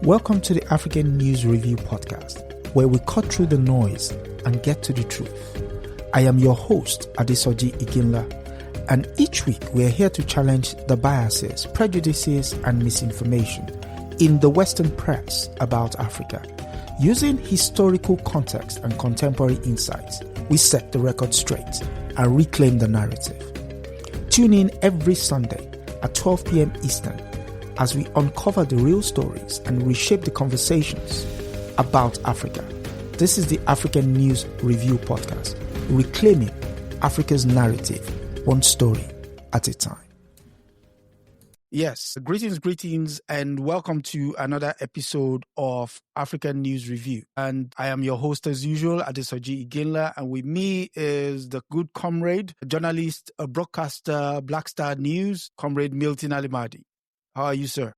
Welcome to the African News Review podcast, where we cut through the noise and get to the truth. I am your host, Adesoji Iginla, and each week we are here to challenge the biases, prejudices, and misinformation in the Western press about Africa. Using historical context and contemporary insights, we set the record straight and reclaim the narrative. Tune in every Sunday at 12 p.m. Eastern as we uncover the real stories and reshape the conversations about Africa. This is the African News Review podcast, reclaiming Africa's narrative, one story at a time. Yes, greetings, and welcome to another episode of African News Review. And I am your host as usual, Adesoji Iginla, and with me is the good comrade, journalist, broadcaster, Black Star News, comrade Milton Allimadi. How are you, sir?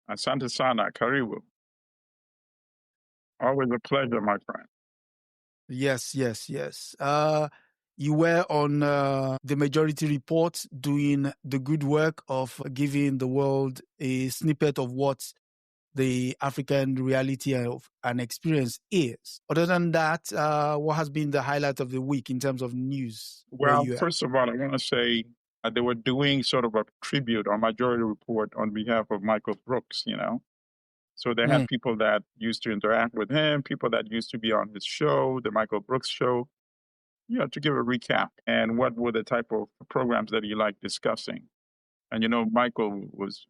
Asante sana, karibu. Always a pleasure, my friend. Yes. You were on the Majority Report doing the good work of giving the world a snippet of what the African reality of an experience is. Other than that, what has been the highlight of the week in terms of news? Well, first of all, I want to say they were doing sort of a tribute or Majority Report on behalf of Michael Brooks, So they had people that used to interact with him, people that used to be on his show, the Michael Brooks show, to give a recap and what were the type of programs that he liked discussing. And, Michael was,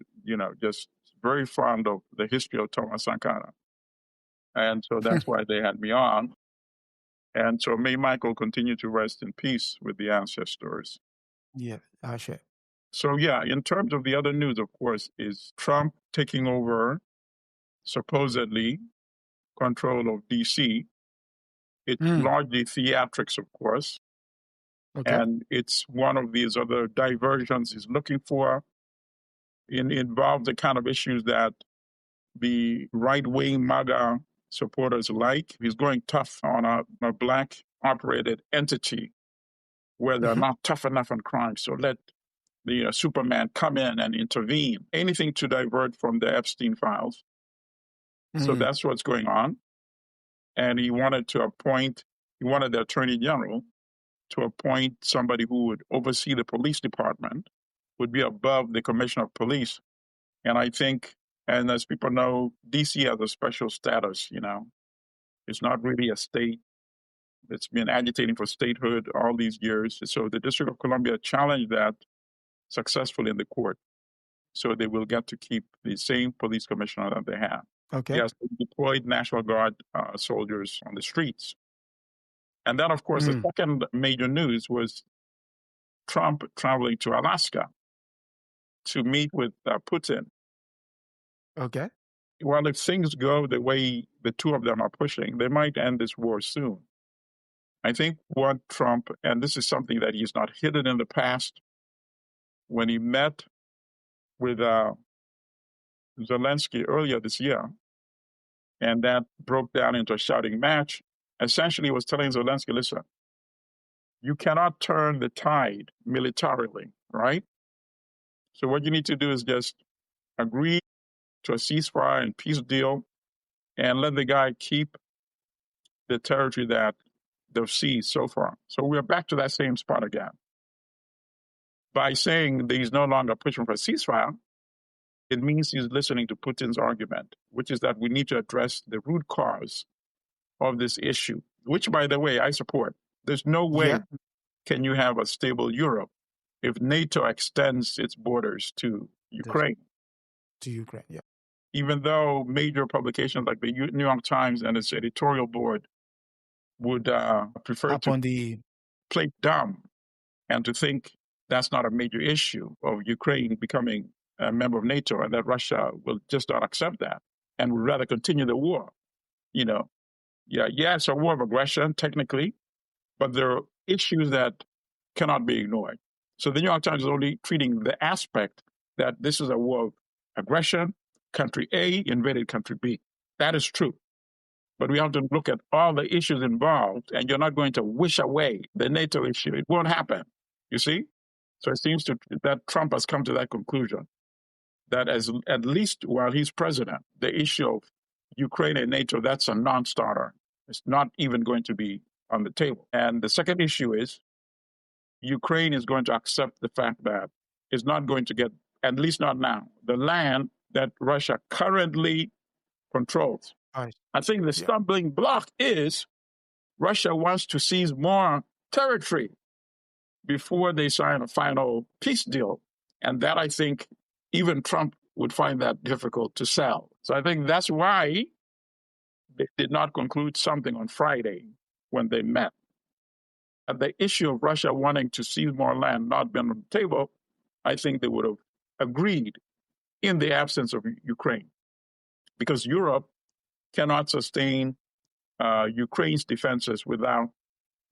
just very fond of the history of Thomas Sankara. And so that's why they had me on. And so may Michael continue to rest in peace with the ancestors. Yeah, I share. So, in terms of the other news, of course, is Trump taking over, supposedly, control of D.C. It's largely theatrics, of course. Okay. And it's one of these other diversions he's looking for. It involves the kind of issues that the right-wing MAGA supporters like. He's going tough on a Black-operated entity where they're not tough enough on crime. So let the Superman come in and intervene. Anything to divert from the Epstein files. So that's what's going on. And he wanted the Attorney General to appoint somebody who would oversee the police department, would be above the Commissioner of Police. And I think, and as people know, DC has a special status, It's not really a state. It's been agitating for statehood all these years. So the District of Columbia challenged that successfully in the court. So they will get to keep the same police commissioner that they have. Okay. Yes, deployed National Guard soldiers on the streets. And then, of course, the second major news was Trump traveling to Alaska to meet with Putin. Okay. Well, if things go the way the two of them are pushing, they might end this war soon. I think what Trump, and this is something that he's not hidden in the past, when he met with Zelensky earlier this year, and that broke down into a shouting match, essentially was telling Zelensky, listen, you cannot turn the tide militarily, right? So what you need to do is just agree to a ceasefire and peace deal and let the guy keep the territory that they've seized so far. So we're back to that same spot again. By saying that he's no longer pushing for a ceasefire, it means he's listening to Putin's argument, which is that we need to address the root cause of this issue, which, by the way, I support. There's no way can you have a stable Europe if NATO extends its borders to Ukraine. Even though major publications like the New York Times and its editorial board would prefer to play dumb and to think that's not a major issue of Ukraine becoming a member of NATO and that Russia will just not accept that and would rather continue the war. It's a war of aggression, technically, but there are issues that cannot be ignored. So the New York Times is only treating the aspect that this is a war of aggression, country A invaded country B. That is true. But we have to look at all the issues involved, and you're not going to wish away the NATO issue. It won't happen, you see? So it seems that Trump has come to that conclusion. that as at least while he's president, the issue of Ukraine and NATO, that's a non-starter. It's not even going to be on the table. And the second issue is Ukraine is going to accept the fact that it's not going to get, at least not now, the land that Russia currently controls. Right. I think the stumbling block is Russia wants to seize more territory before they sign a final peace deal. And that, I think, even Trump would find that difficult to sell. So I think that's why they did not conclude something on Friday when they met. And the issue of Russia wanting to seize more land not been on the table, I think they would have agreed in the absence of Ukraine. Because Europe cannot sustain Ukraine's defenses without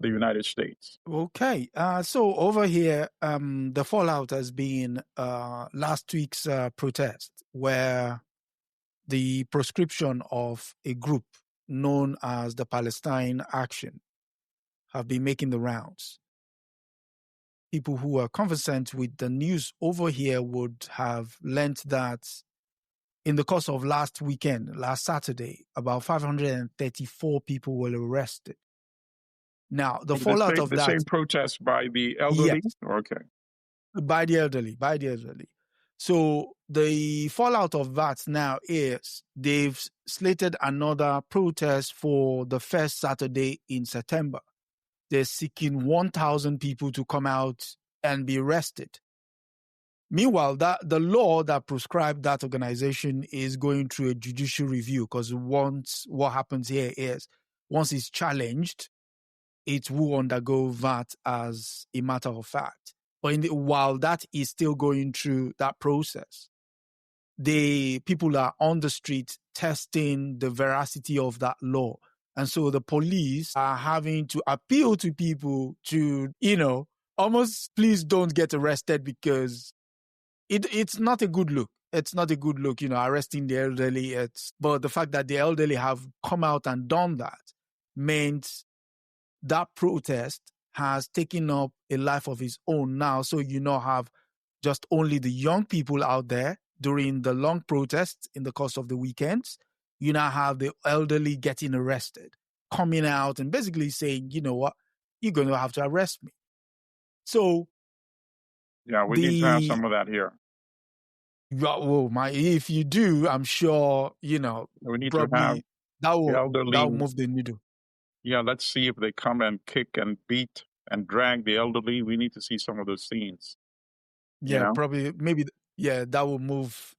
the United States. Okay. So over here, the fallout has been last week's protest, where the proscription of a group known as the Palestine Action have been making the rounds. People who are conversant with the news over here would have learnt that in the course of last weekend, last Saturday, about 534 people were arrested. Now, the fallout of that... The same protest by the elderly? Yes. Okay. By the elderly. So the fallout of that now is they've slated another protest for the first Saturday in September. They're seeking 1,000 people to come out and be arrested. Meanwhile, the law that prescribed that organization is going through a judicial review, because what happens here is once it's challenged, it will undergo that as a matter of fact. But while that is still going through that process, the people are on the street testing the veracity of that law. And so the police are having to appeal to people to, almost please don't get arrested, because it's not a good look. It's not a good look, arresting the elderly. But the fact that the elderly have come out and done that meant that protest has taken up a life of its own now. So you now have just only the young people out there during the long protests in the course of the weekends. You now have the elderly getting arrested, coming out and basically saying, you know what, you're going to have to arrest me. So... yeah, we need to have some of that here. Well, if you do, I'm sure, we need probably to have that will elderly move the needle. Yeah, let's see if they come and kick and beat and drag the elderly. We need to see some of those scenes. Yeah, probably, maybe, that will move,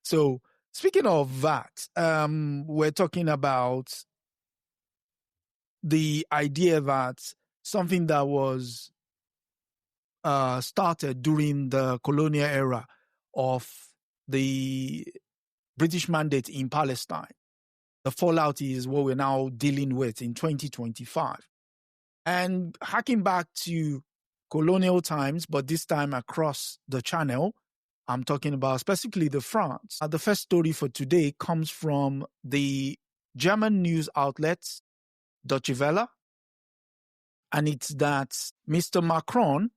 So speaking of that, we're talking about the idea that something that was started during the colonial era of the British mandate in Palestine. The fallout is what we're now dealing with in 2025. And harking back to colonial times, but this time across the channel, I'm talking about specifically the France. The first story for today comes from the German news outlet, Deutsche Welle. And it's that Mr. Macron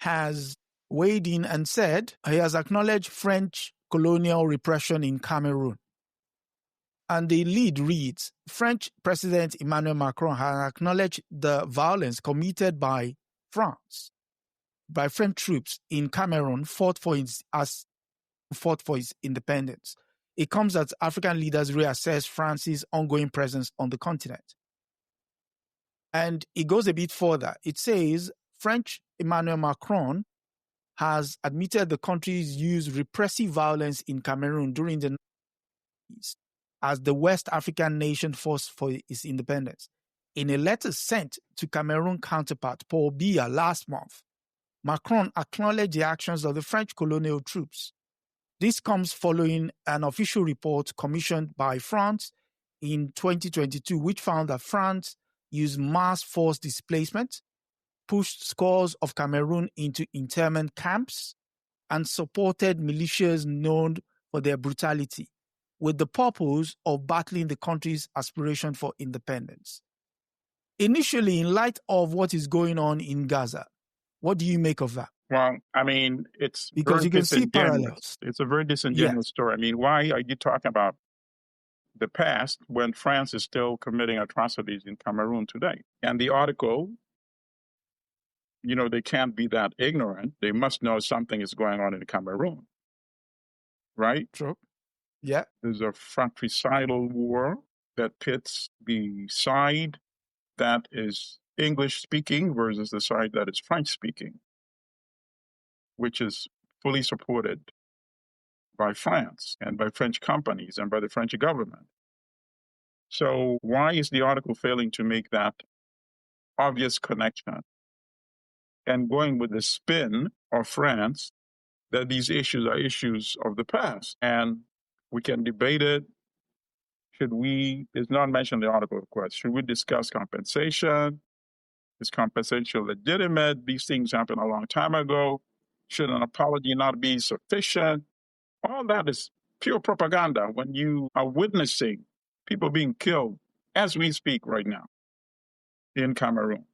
has weighed in and said he has acknowledged French colonial repression in Cameroon. And the lead reads, French President Emmanuel Macron has acknowledged the violence committed by French troops in Cameroon fought for its independence. It comes as African leaders reassess France's ongoing presence on the continent. And it goes a bit further. It says French Emmanuel Macron has admitted the country's used repressive violence in Cameroon during the 90s as the West African nation fought for its independence. In a letter sent to Cameroon counterpart Paul Biya last month, Macron acknowledged the actions of the French colonial troops. This comes following an official report commissioned by France in 2022, which found that France used mass force displacement, pushed scores of Cameroon into internment camps, and supported militias known for their brutality, with the purpose of battling the country's aspiration for independence. Initially, in light of what is going on in Gaza, what do you make of that? Well, I mean, it's Because very you can see disingenuous. parallels. It's a very disingenuous story. I mean, why are you talking about the past when France is still committing atrocities in Cameroon today? And the article, they can't be that ignorant. They must know something is going on in Cameroon, right? True. Yeah. There's a fratricidal war that pits the side that is English speaking versus the side that is French speaking, which is fully supported by France and by French companies and by the French government. So why is the article failing to make that obvious connection and going with the spin of France that these issues are issues of the past and we can debate it? It's not mentioned in the article, of course. Should we discuss compensation? Is compensation legitimate? These things happened a long time ago. Should an apology not be sufficient? All that is pure propaganda when you are witnessing people being killed as we speak right now in Cameroon.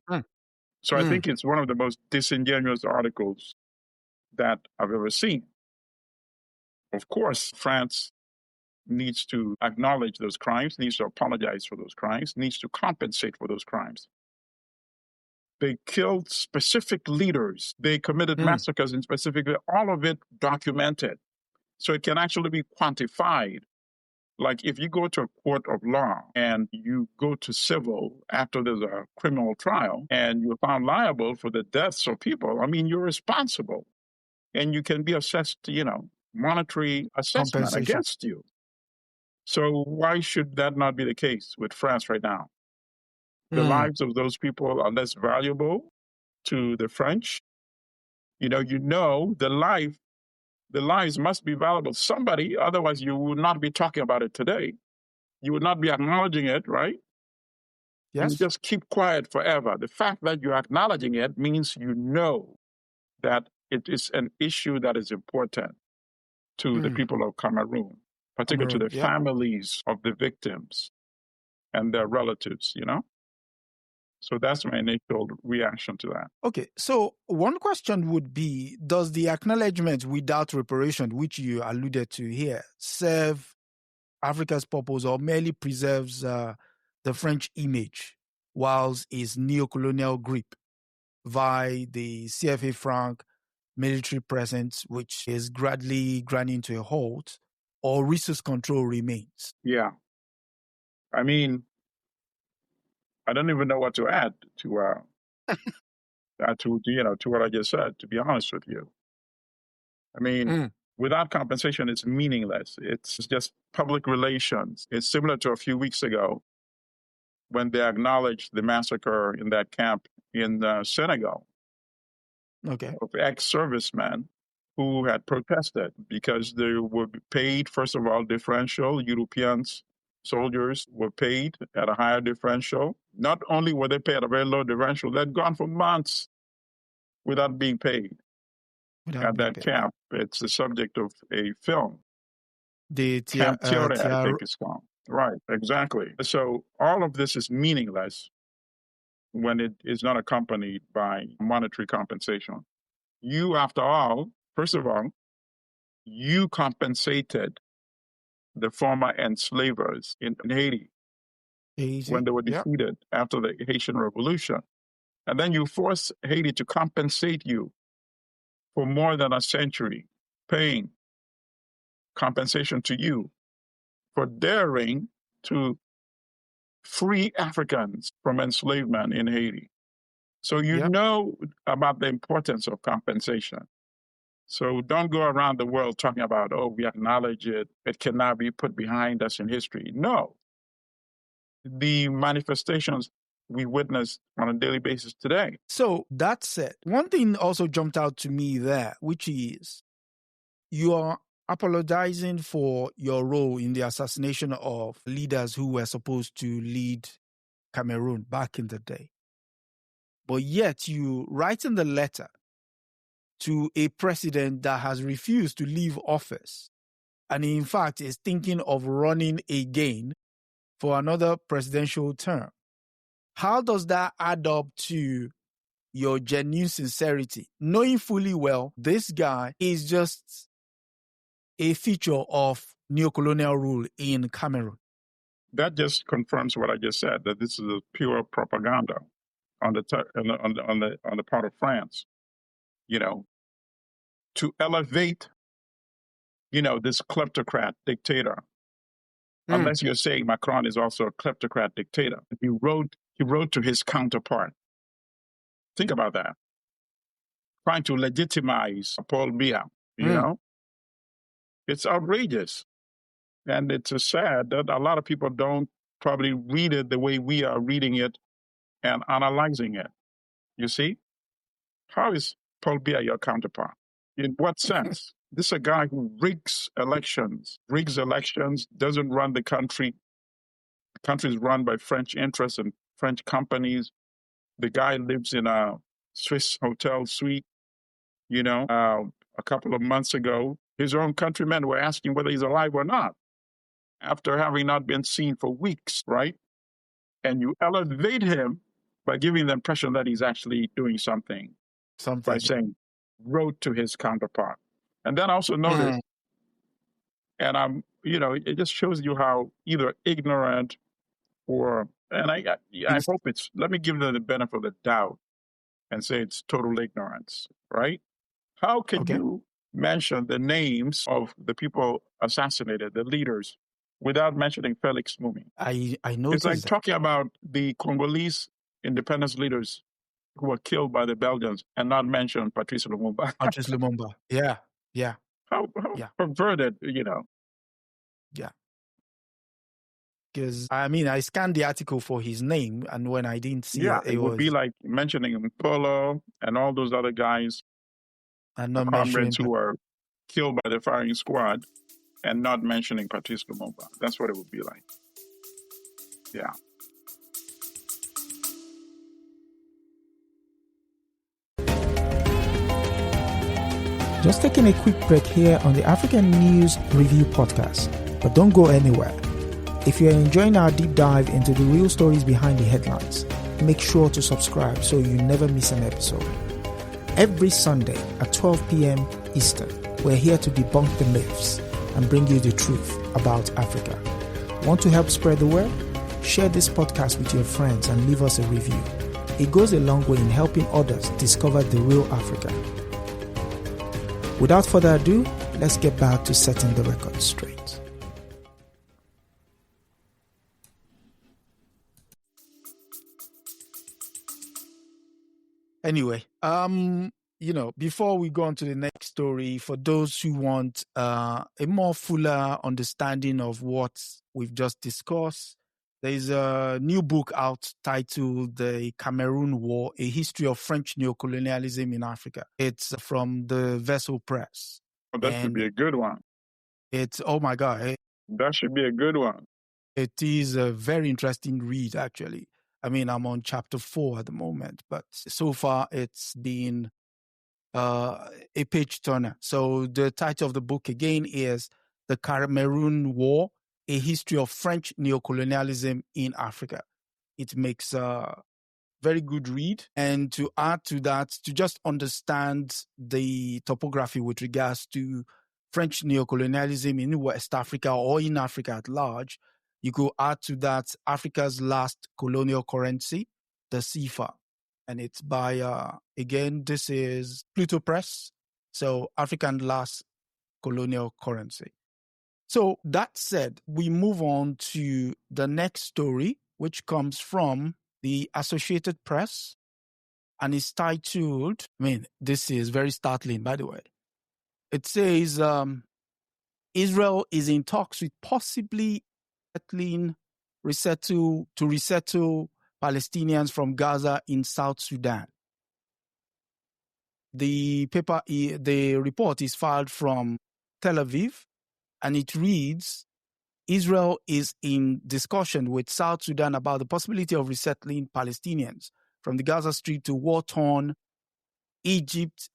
So I think it's one of the most disingenuous articles that I've ever seen. Of course, France needs to acknowledge those crimes, needs to apologize for those crimes, needs to compensate for those crimes. They killed specific leaders. They committed massacres in specifically, all of it documented. So it can actually be quantified. Like if you go to a court of law and you go to civil after there's a criminal trial and you're found liable for the deaths of people, I mean, you're responsible. And you can be assessed, monetary assessment against you. So why should that not be the case with France right now? The lives of those people are less valuable to the French. The lives must be valuable to somebody, otherwise you would not be talking about it today. You would not be acknowledging it, right? Yes. You just keep quiet forever. The fact that you're acknowledging it means you know that it is an issue that is important to the people of Cameroon, particularly to the families of the victims and their relatives, So that's my initial reaction to that. Okay, so one question would be, does the acknowledgement without reparation, which you alluded to here, serve Africa's purpose or merely preserves the French image whilst its neocolonial grip via the CFA franc military presence, which is gradually grinding to a halt, or resource control remains? Yeah. I mean, I don't even know what to add to what I just said, to be honest with you. I mean, without compensation, it's meaningless. It's just public relations. It's similar to a few weeks ago when they acknowledged the massacre in that camp in Senegal of ex-servicemen who had protested because they were paid, first of all, differential. Europeans, soldiers were paid at a higher differential. Not only were they paid at a very low differential, they'd gone for months without being paid at that camp. It's the subject of a film. The Camp Theory, I think it's called. Right, exactly. So all of this is meaningless when it is not accompanied by monetary compensation. You, after all, first of all, you compensated the former enslavers in Haiti when they were defeated after the Haitian Revolution. And then you force Haiti to compensate you for more than a century, paying compensation to you for daring to free Africans from enslavement in Haiti. So you know about the importance of compensation. So don't go around the world talking about, we acknowledge it, it cannot be put behind us in history. No. The manifestations we witness on a daily basis today. So that said, one thing also jumped out to me there, which is you are apologizing for your role in the assassination of leaders who were supposed to lead Cameroon back in the day. But yet you write in the letter to a president that has refused to leave office and in fact is thinking of running again for another presidential term. How does that add up to your genuine sincerity, knowing fully well this guy is just a feature of neocolonial rule in Cameroon. That just confirms what I just said, that this is a pure propaganda on the part of France, to elevate, this kleptocrat dictator. Unless you're saying Macron is also a kleptocrat dictator. He wrote to his counterpart. Think about that. Trying to legitimize Paul Biya, It's outrageous. And it's sad that a lot of people don't probably read it the way we are reading it and analyzing it. You see? How is Paul Biya your counterpart? In what sense? This is a guy who rigs elections, doesn't run the country. The country is run by French interests and French companies. The guy lives in a Swiss hotel suite. A couple of months ago, his own countrymen were asking whether he's alive or not, after having not been seen for weeks, right? And you elevate him by giving the impression that he's actually doing something. By saying, wrote to his counterpart. And then also notice, and it just shows you how either ignorant and I hope let me give them the benefit of the doubt and say it's total ignorance, right? How can you mention the names of the people assassinated, the leaders, without mentioning Felix Mumi? I noticed It's like talking about the Congolese independence leaders who were killed by the Belgians and not mention Patrice Lumumba. Patrice Lumumba. Yeah. How perverted, Yeah. Because, I scanned the article for his name, and when I didn't see it would be like mentioning Polo and all those other guys, and not comrades who were killed by the firing squad, and not mentioning Patrice Lumumba. That's what it would be like. Yeah. Just taking a quick break here on the African News Review podcast, but don't go anywhere. If you're enjoying our deep dive into the real stories behind the headlines, make sure to subscribe so you never miss an episode. Every Sunday at 12 p.m. Eastern, we're here to debunk the myths and bring you the truth about Africa. Want to help spread the word? Share this podcast with your friends and leave us a review. It goes a long way in helping others discover the real Africa. Without further ado, let's get back to setting the record straight. Anyway, before we go on to the next story, for those who want a more fuller understanding of what we've just discussed, there is a new book out titled The Cameroon War, A History of French Neocolonialism in Africa. It's from the Vessel Press. Oh, that should be a good one. Oh my God. That should be a good one. It is a very interesting read, actually. I'm on chapter 4 at the moment, but so far it's been a page turner. So the title of the book again is The Cameroon War, A History of French Neocolonialism in Africa. It makes a very good read. And to add to that, to just understand the topography with regards to French neocolonialism in West Africa or in Africa at large, you could add to that Africa's last colonial currency, the CFA. And it's by, again, this is Pluto Press. So African last colonial currency. So that said, we move on to the next story, which comes from the Associated Press. And it's titled, this is very startling, by the way. It says, Israel is in talks with possibly resettle Palestinians from Gaza in South Sudan. The report is filed from Tel Aviv, and it reads, Israel is in discussion with South Sudan about the possibility of resettling Palestinians from the Gaza Strip to war-torn East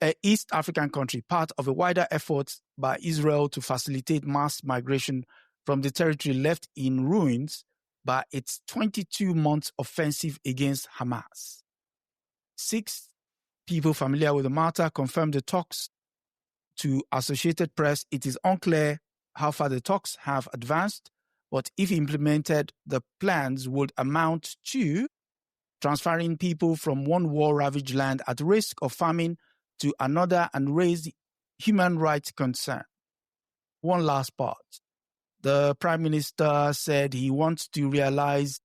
African country, part of a wider effort by Israel to facilitate mass migration from the territory left in ruins by its 22-month offensive against Hamas. 6 People familiar with the matter confirmed the talks to Associated Press. It is unclear how far the talks have advanced, but if implemented, the plans would amount to transferring people from one war-ravaged land at risk of famine to another and raise human rights concern. One last part. The Prime Minister said he wants to realize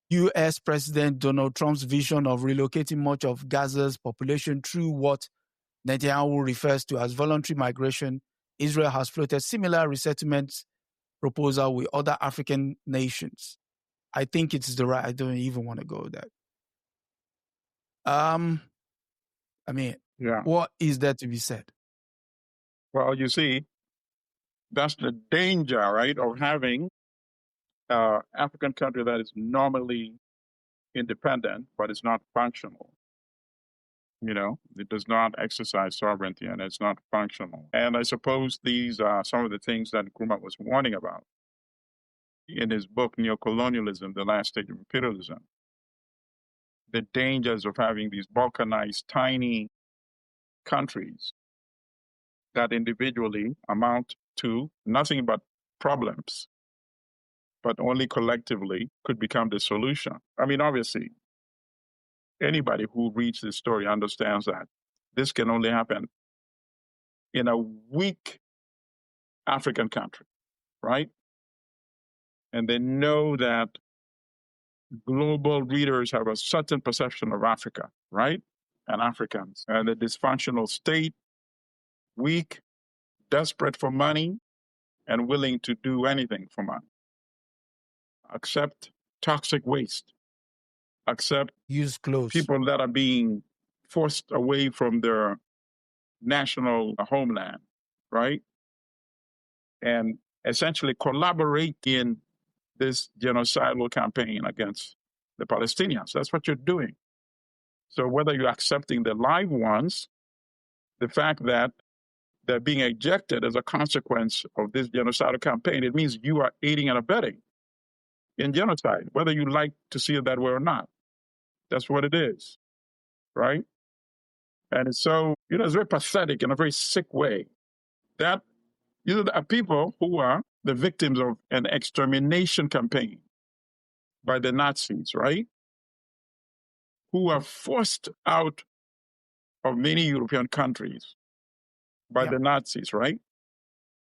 U.S. President Donald Trump's vision of relocating much of Gaza's population through what Netanyahu refers to as voluntary migration. Israel has floated similar resettlement proposal with other African nations. I think it's the right. I don't even want to go there. What is there to be said? Well, you see, that's the danger, right, of having an African country that is normally independent, but it's not functional. It does not exercise sovereignty and it's not functional. And I suppose these are some of the things that Nkrumah was warning about in his book, Colonialism, The Last Stage of Imperialism. The dangers of having these balkanized, tiny countries that individually amount to nothing but problems, but only collectively could become the solution. I mean, obviously, anybody who reads this story understands that this can only happen in a weak African country, right? And they know that global readers have a certain perception of Africa, right? And Africans. And a dysfunctional state, weak, desperate for money, and willing to do anything for money. Accept toxic waste. Accept use clothes. People that are being forced away from their national homeland, right? And essentially collaborate in this genocidal campaign against the Palestinians. That's what you're doing. So whether you're accepting the live ones, the fact that they're being ejected as a consequence of this genocidal campaign, it means you are aiding and abetting in genocide, whether you like to see it that way or not. That's what it is, right? And it's so, it's very pathetic in a very sick way that there are people who are the victims of an extermination campaign by the Nazis, right? Who are forced out of many European countries by the Nazis, right?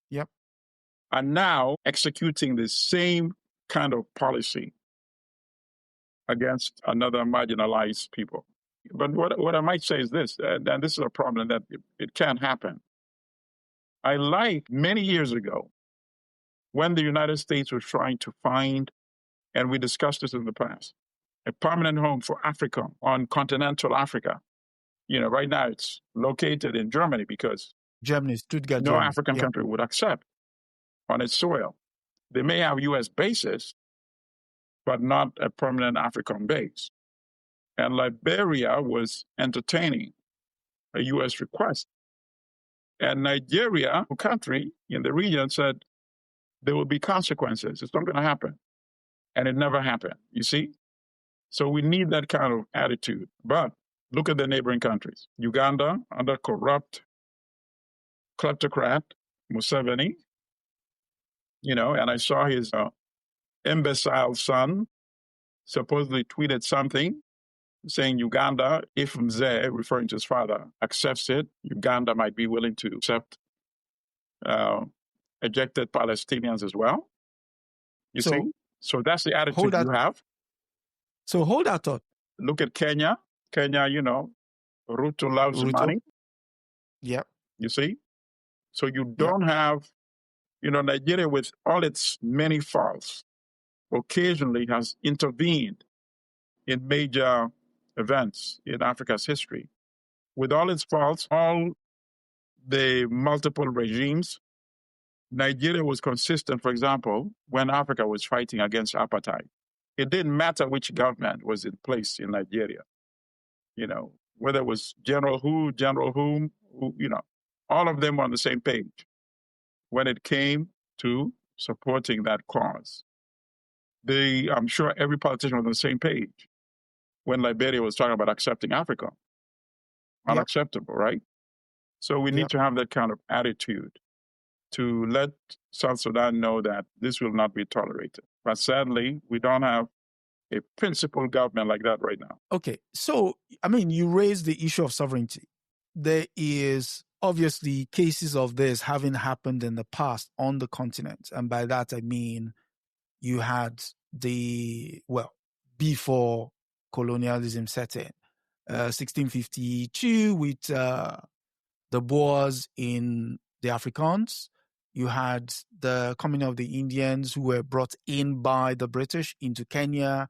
Yep. And now executing the same kind of policy against another marginalized people. But what I might say is this, and this is a problem that it can't happen. I like many years ago when the United States was trying to find, and we discussed this in the past, a permanent home for Africa on continental Africa. Right now it's located in Germany because Germany, Stuttgart, no Germany. African country would accept on its soil. They may have U.S. bases, but not a permanent African base. And Liberia was entertaining a U.S. request. And Nigeria, a country in the region, said there will be consequences. It's not going to happen. And it never happened, you see? So we need that kind of attitude. But look at the neighboring countries. Uganda, under corrupt kleptocrat Museveni, and I saw his imbecile son supposedly tweeted something saying Uganda, if Mzee, referring to his father, accepts it, Uganda might be willing to accept ejected Palestinians as well. You see? So that's the attitude you have. So hold that thought. Look at Kenya. Kenya, Ruto loves money. Yep. You see? So you don't have, Nigeria with all its many faults, occasionally has intervened in major events in Africa's history. With all its faults, all the multiple regimes, Nigeria was consistent, for example, when Africa was fighting against apartheid. It didn't matter which government was in place in Nigeria, whether it was General whom, all of them were on the same page when it came to supporting that cause. I'm sure every politician was on the same page when Liberia was talking about accepting Africa. Unacceptable, right? So we need to have that kind of attitude to let South Sudan know that this will not be tolerated. But sadly, we don't have a principled government like that right now. Okay, so, I mean, you raised the issue of sovereignty. There is obviously cases of this having happened in the past on the continent. And by that, I mean, you had before colonialism set in, 1652 with the Boers in the Afrikaans. You had the coming of the Indians who were brought in by the British into Kenya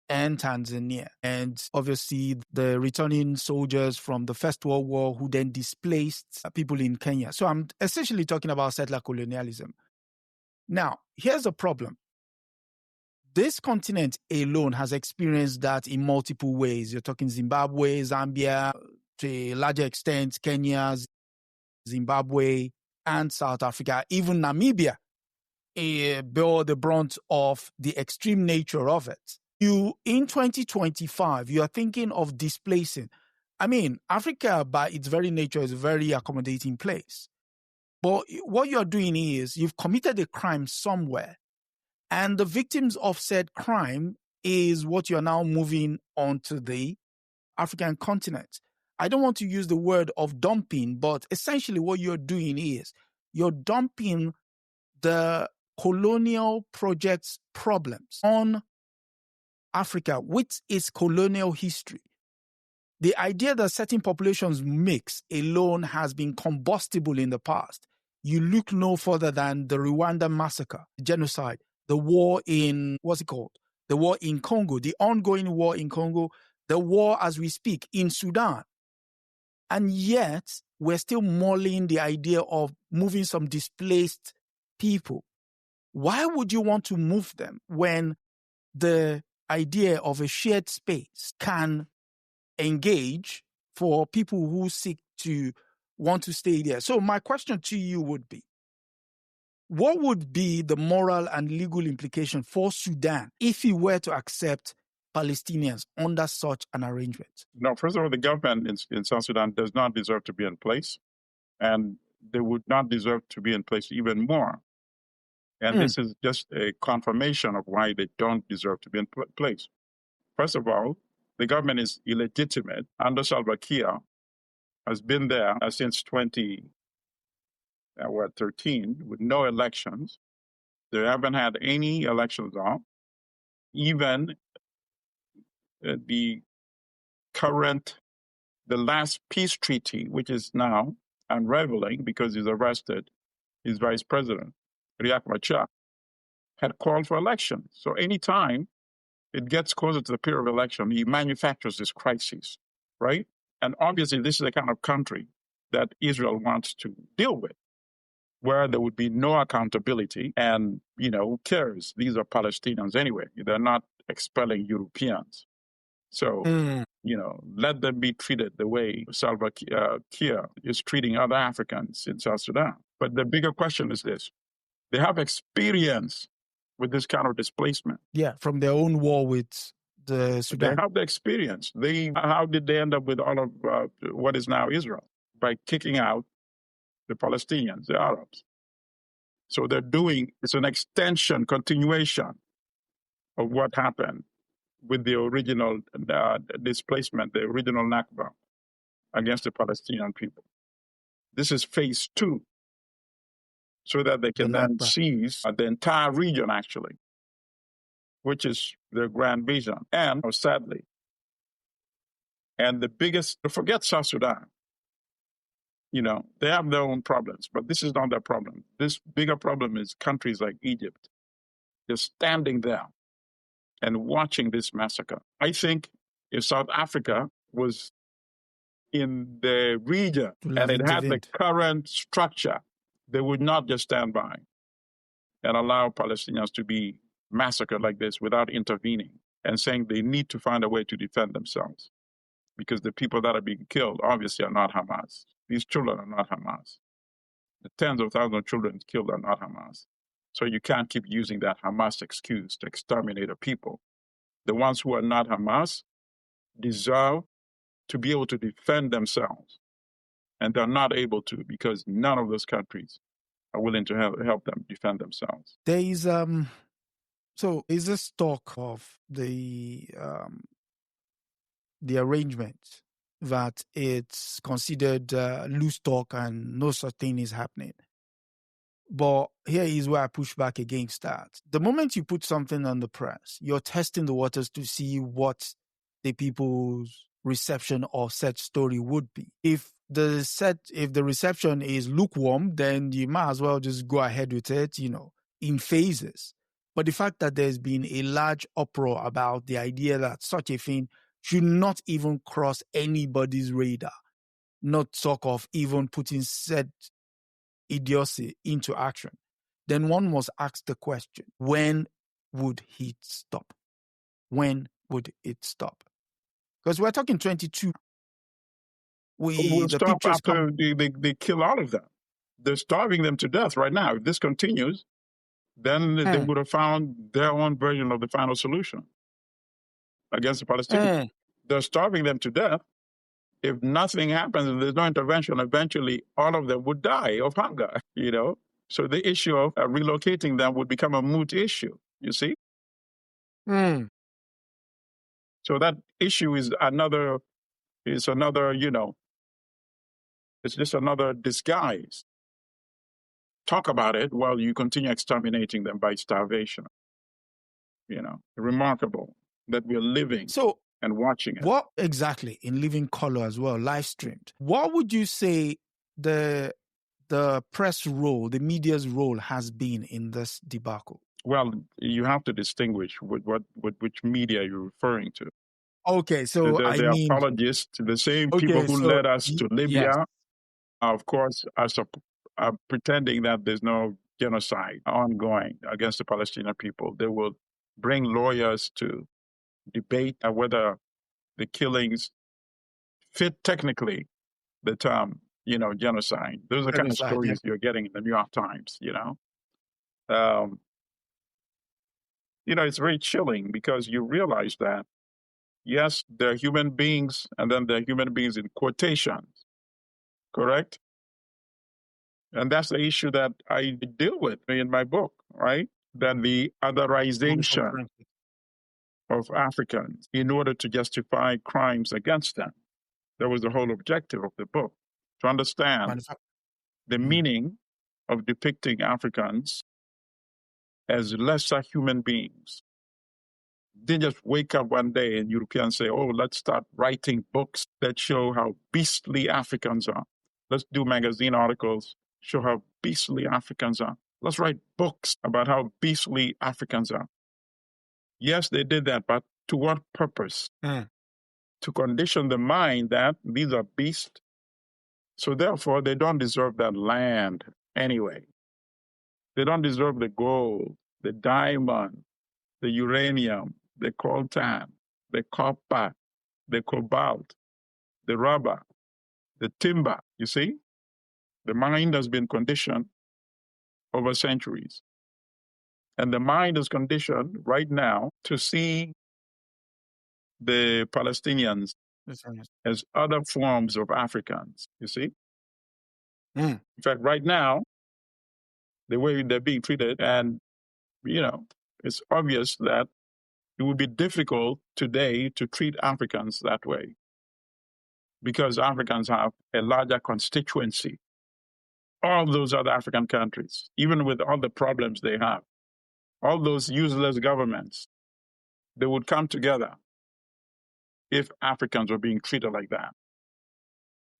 and Tanzania. And obviously the returning soldiers from the First World War who then displaced people in Kenya. So I'm essentially talking about settler colonialism. Now, here's the problem. This continent alone has experienced that in multiple ways. You're talking Zimbabwe, Zambia, to a larger extent, Kenya, Zimbabwe, and South Africa. Even Namibia bore the brunt of the extreme nature of it. In 2025, you are thinking of displacing. I mean, Africa, by its very nature, is a very accommodating place. But what you're doing is you've committed a crime somewhere, and the victims of said crime is what you're now moving onto the African continent. I don't want to use the word of dumping, but essentially what you're doing is you're dumping the colonial project's problems on Africa with its colonial history. The idea that certain populations mix alone has been combustible in the past. You look no further than the Rwanda massacre, genocide, the war in, the war in Congo, the ongoing war in Congo, the war as we speak in Sudan. And yet, we're still mulling the idea of moving some displaced people. Why would you want to move them when the idea of a shared space can engage for people who seek to want to stay there? So my question to you would be, what would be the moral and legal implication for Sudan if he were to accept Palestinians under such an arrangement? No, first of all, the government in South Sudan does not deserve to be in place, and they would not deserve to be in place even more. And this is just a confirmation of why they don't deserve to be in place. First of all, the government is illegitimate. Under Salva Kiir has been there since 2013 with no elections. They haven't had any elections on. Even the last peace treaty, which is now unraveling because he's arrested his vice president, Riek Machar, had called for election. So anytime it gets closer to the period of election, he manufactures this crisis, right? And obviously, this is the kind of country that Israel wants to deal with, where there would be no accountability and, who cares? These are Palestinians anyway. They're not expelling Europeans. So, let them be treated the way Salva Kiir is treating other Africans in South Sudan. But the bigger question is this. They have experience with this kind of displacement. Yeah, from their own war with the Sudan. They have the experience. How did they end up with all of what is now Israel? By kicking out the Palestinians, the Arabs. So it's an extension, continuation of what happened with the original displacement, the original Nakba against the Palestinian people. This is phase 2, so that they can then seize the entire region, actually, which is their grand vision. And sadly, and the biggest, forget South Sudan, they have their own problems, but this is not their problem. This bigger problem is countries like Egypt. They're standing there and watching this massacre. I think if South Africa was in the region and it had the current structure, they would not just stand by and allow Palestinians to be massacred like this without intervening and saying they need to find a way to defend themselves, because the people that are being killed obviously are not Hamas. These children are not Hamas. The tens of thousands of children killed are not Hamas. So you can't keep using that Hamas excuse to exterminate a people. The ones who are not Hamas deserve to be able to defend themselves. And they're not able to because none of those countries are willing to help them defend themselves. There is so is this talk of the arrangement that it's considered loose talk and no such thing is happening. But here is where I push back against that. The moment you put something on the press, you're testing the waters to see what the people's reception of such story would be. If the reception is lukewarm, then you might as well just go ahead with it, in phases. But the fact that there's been a large uproar about the idea that such a thing should not even cross anybody's radar, not talk of even putting said idiocy into action, then one must ask the question, when would it stop? When would it stop? Because we're talking 22. We'll stop after they kill all of them. They're starving them to death right now. If this continues, then they would have found their own version of the final solution against the Palestinians. They're starving them to death. If nothing happens and there's no intervention, eventually all of them would die of hunger, So the issue of relocating them would become a moot issue, you see? So that issue is another, it's just another disguise. Talk about it while you continue exterminating them by starvation. Remarkable that we're living and watching it. What exactly, in living color as well, live streamed, what would you say the press role, the media's role has been in this debacle? Well, you have to distinguish with which media you're referring to. Okay, so the apologists, the same people who led us to Libya, of course, are pretending that there's no genocide ongoing against the Palestinian people. They will bring lawyers to debate whether the killings fit technically the term, genocide. Those are the kind of stories you're getting in the New York Times, It's very chilling because you realize that, yes, they're human beings, and then they're human beings in quotations, correct? And that's the issue that I deal with in my book, right? That the otherization of Africans in order to justify crimes against them. That was the whole objective of the book, to understand the meaning of depicting Africans as lesser human beings. They just wake up one day and Europeans say, oh, let's start writing books that show how beastly Africans are. Let's do magazine articles, show how beastly Africans are. Let's write books about how beastly Africans are. Yes, they did that, but to what purpose? To condition the mind that these are beasts. So therefore, they don't deserve that land anyway. They don't deserve the gold, the diamond, the uranium, the coltan, the copper, the cobalt, the rubber, the timber. You see? The mind has been conditioned over centuries. And the mind is conditioned right now to see the Palestinians as other forms of Africans, you see? In fact, right now, the way they're being treated, and, it's obvious that it would be difficult today to treat Africans that way because Africans have a larger constituency. All those other African countries, even with all the problems they have, all those useless governments, they would come together if Africans were being treated like that,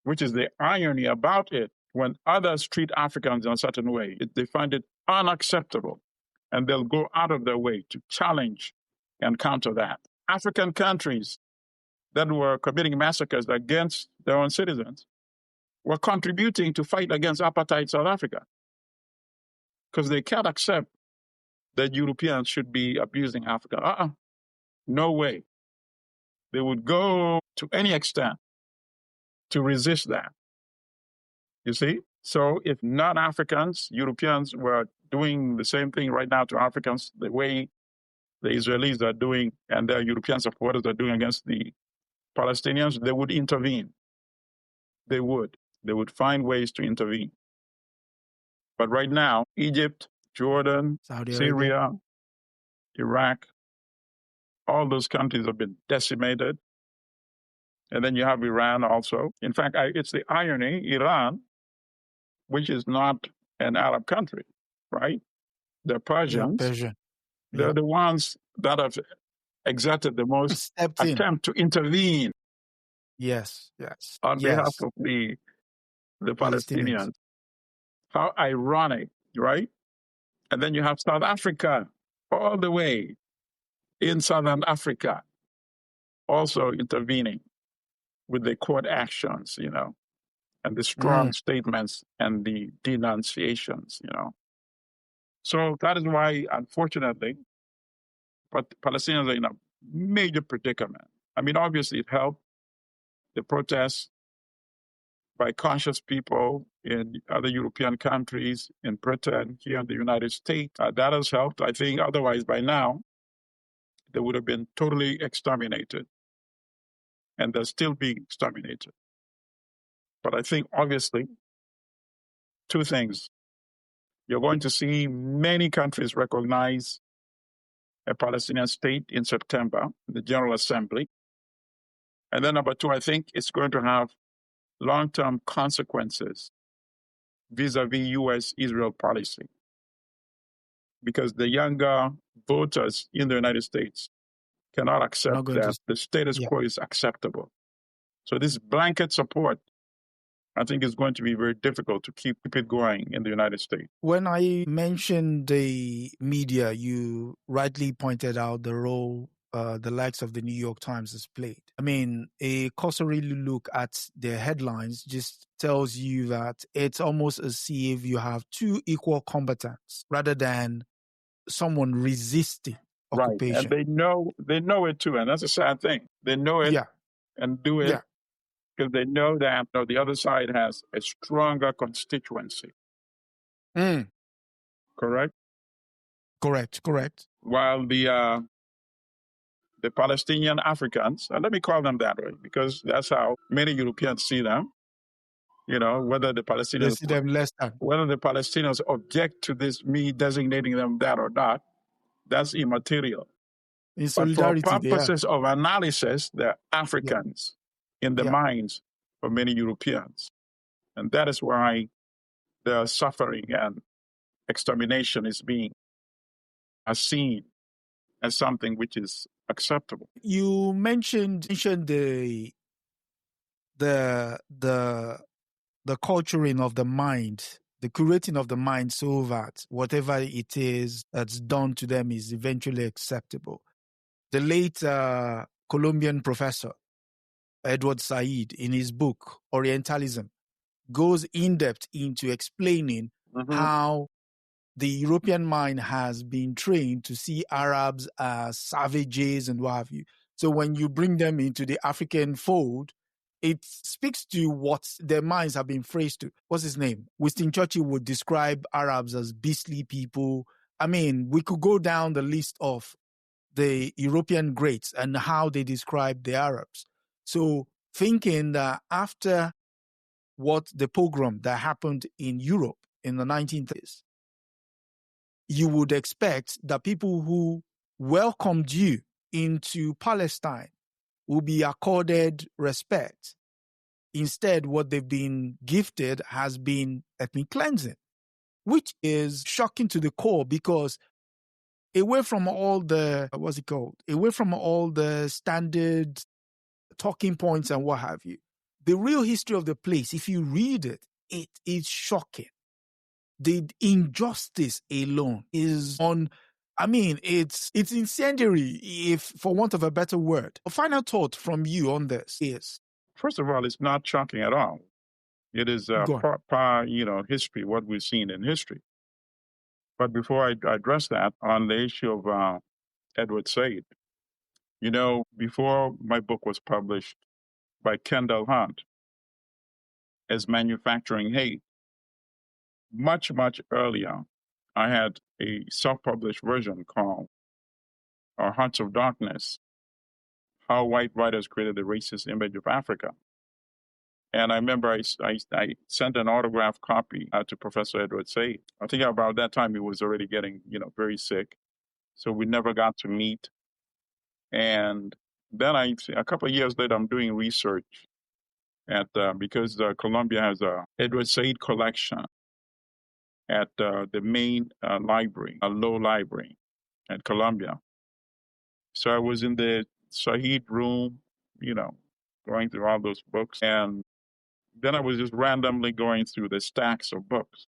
which is the irony about it. When others treat Africans in a certain way, they find it unacceptable, and they'll go out of their way to challenge and counter that. African countries that were committing massacres against their own citizens were contributing to fight against apartheid South Africa because they can't accept that Europeans should be abusing Africa. No way. They would go to any extent to resist that. You see? So if non-Africans, Europeans were doing the same thing right now to Africans, the way the Israelis are doing and their European supporters are doing against the Palestinians, they would intervene. They would. They would find ways to intervene. But right now, Egypt, Jordan, Saudi Arabia, Syria, Iraq, all those countries have been decimated. And then you have Iran also. In fact, it's the irony, Iran, which is not an Arab country, right? The Persians, Persian. they're the ones that have exerted the most Stepped in. attempt to intervene Yes. on behalf of the Palestinians. How ironic, right? And then you have South Africa, all the way in Southern Africa, also intervening with the court actions, and the strong statements and the denunciations, So that is why, unfortunately, Palestinians are in a major predicament. I mean, obviously, it helped the protests by conscious people in other European countries, in Britain, here in the United States. That has helped. I think otherwise, by now, they would have been totally exterminated. And they're still being exterminated. But I think, obviously, two things. You're going to see many countries recognize a Palestinian state in September, the General Assembly. And then number two, I think it's going to have long-term consequences vis-a-vis U.S.-Israel policy. Because the younger voters in the United States cannot accept that the status quo is acceptable. So this blanket support, I think, is going to be very difficult to keep it going in the United States. When I mentioned the media, you rightly pointed out the role the likes of the New York Times has played. I mean, a cursory look at their headlines just tells you that it's almost as if you have two equal combatants rather than someone resisting occupation. Right, and they know it too, and that's a sad thing. They know it and do it because they know that the other side has a stronger constituency. Correct? Correct. While the Palestinian Africans, and let me call them that way because that's how many Europeans see them. Whether the Palestinians see them less than. Whether the Palestinians object to this, me designating them that or not, that's immaterial. In solidarity, but for purposes of analysis, they're Africans in the minds of many Europeans. And that is why the suffering and extermination is being seen as something which is acceptable. You mentioned the culturing of the mind, the curating of the mind so that whatever it is that's done to them is eventually acceptable. The late Colombian professor, Edward Said, in his book, Orientalism, goes in depth into explaining how the European mind has been trained to see Arabs as savages and what have you. So when you bring them into the African fold, it speaks to what their minds have been phrased to. What's his name? Winston Churchill would describe Arabs as beastly people. I mean, we could go down the list of the European greats and how they describe the Arabs. So thinking that after what the pogrom that happened in Europe in the 1930s, you would expect that people who welcomed you into Palestine will be accorded respect. Instead, what they've been gifted has been ethnic cleansing, which is shocking to the core because away from all the, away from all the standard talking points and what have you, the real history of the place, if you read it, it is shocking. The injustice alone is it's incendiary, if for want of a better word. A final thought from you on this is? First of all, it's not shocking at all. It is history, what we've seen in history. But before I address that, on the issue of Edward Said, before my book was published by Kendall Hunt as Manufacturing Hate, much, much earlier, I had a self-published version called Hearts of Darkness, how white writers created the racist image of Africa. And I remember I sent an autographed copy to Professor Edward Said. I think about that time he was already getting, very sick. So we never got to meet. And then a couple of years later, I'm doing research because Columbia has a Edward Said collection at the main library, a low library at Columbia. So I was in the Said room, going through all those books. And then I was just randomly going through the stacks of books.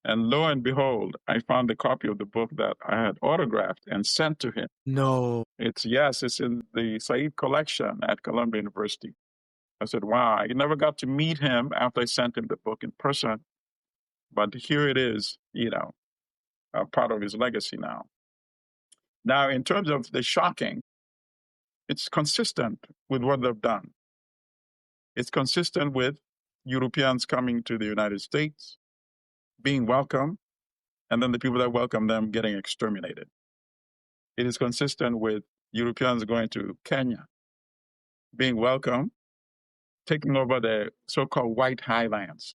And lo and behold, I found a copy of the book that I had autographed and sent to him. No. It's in the Said collection at Columbia University. I said, wow, I never got to meet him after I sent him the book in person. But here it is, part of his legacy now. Now, in terms of the shocking, it's consistent with what they've done. It's consistent with Europeans coming to the United States, being welcomed, and then the people that welcome them getting exterminated. It is consistent with Europeans going to Kenya, being welcomed, taking over the so-called White Highlands,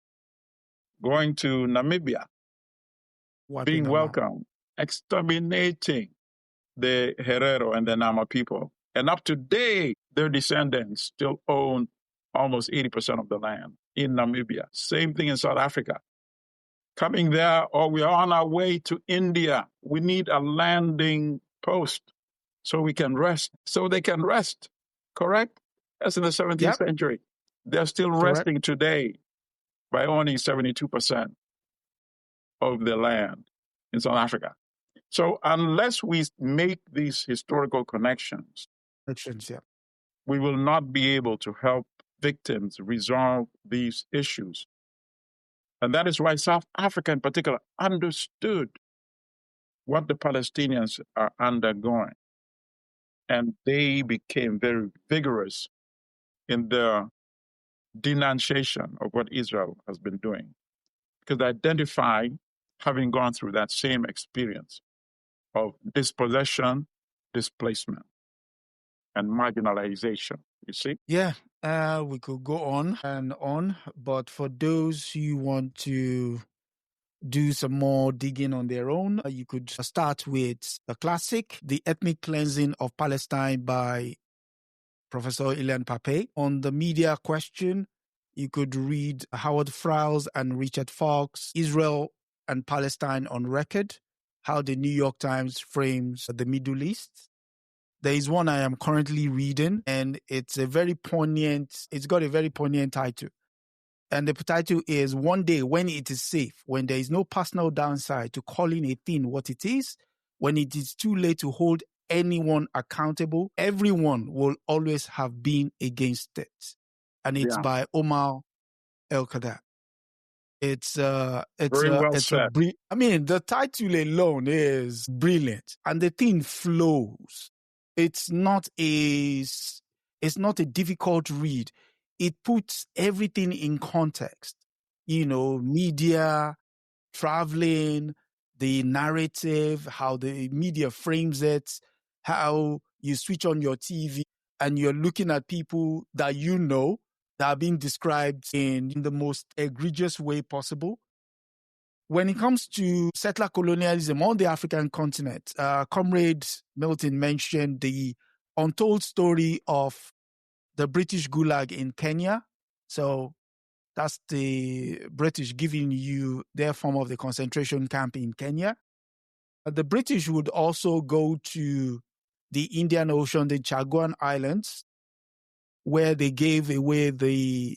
going to Namibia, being welcomed, exterminating the Herero and the Nama people. And up to date, their descendants still own almost 80% of the land in Namibia. Same thing in South Africa. Coming there, or we are on our way to India. We need a landing post so we can rest. So they can rest, correct? That's in the 17th century. They're still resting today by owning 72% of the land in South Africa. So unless we make these historical connections, we will not be able to help victims resolve these issues. And that is why South Africa in particular understood what the Palestinians are undergoing. And they became very vigorous in their denunciation of what Israel has been doing, because they identify having gone through that same experience of dispossession, displacement, and marginalization, you see? Yeah, we could go on and on, but for those who want to do some more digging on their own, you could start with the classic, The Ethnic Cleansing of Palestine by Professor Ilan Pape. On the media question, you could read Howard Frows and Richard Fox, Israel and Palestine on Record, How the New York Times Frames the Middle East. There is one I am currently reading, and it's got a very poignant title. And the title is One Day When It Is Safe, When There Is No Personal Downside to Calling a Thing What It Is, When It Is Too Late to Hold Anyone Accountable, Everyone Will Always Have Been Against It. And it's by Omar El-Khaddad. The title alone is brilliant, and the thing flows. It's not a difficult read. It puts everything in context. Media, traveling, the narrative, how the media frames it, how you switch on your TV and you're looking at people that that are being described in the most egregious way possible. When it comes to settler colonialism on the African continent, Comrade Milton mentioned the untold story of the British Gulag in Kenya. So that's the British giving you their form of the concentration camp in Kenya. The British would also go to the Indian Ocean, the Chaguan Islands, where they gave away the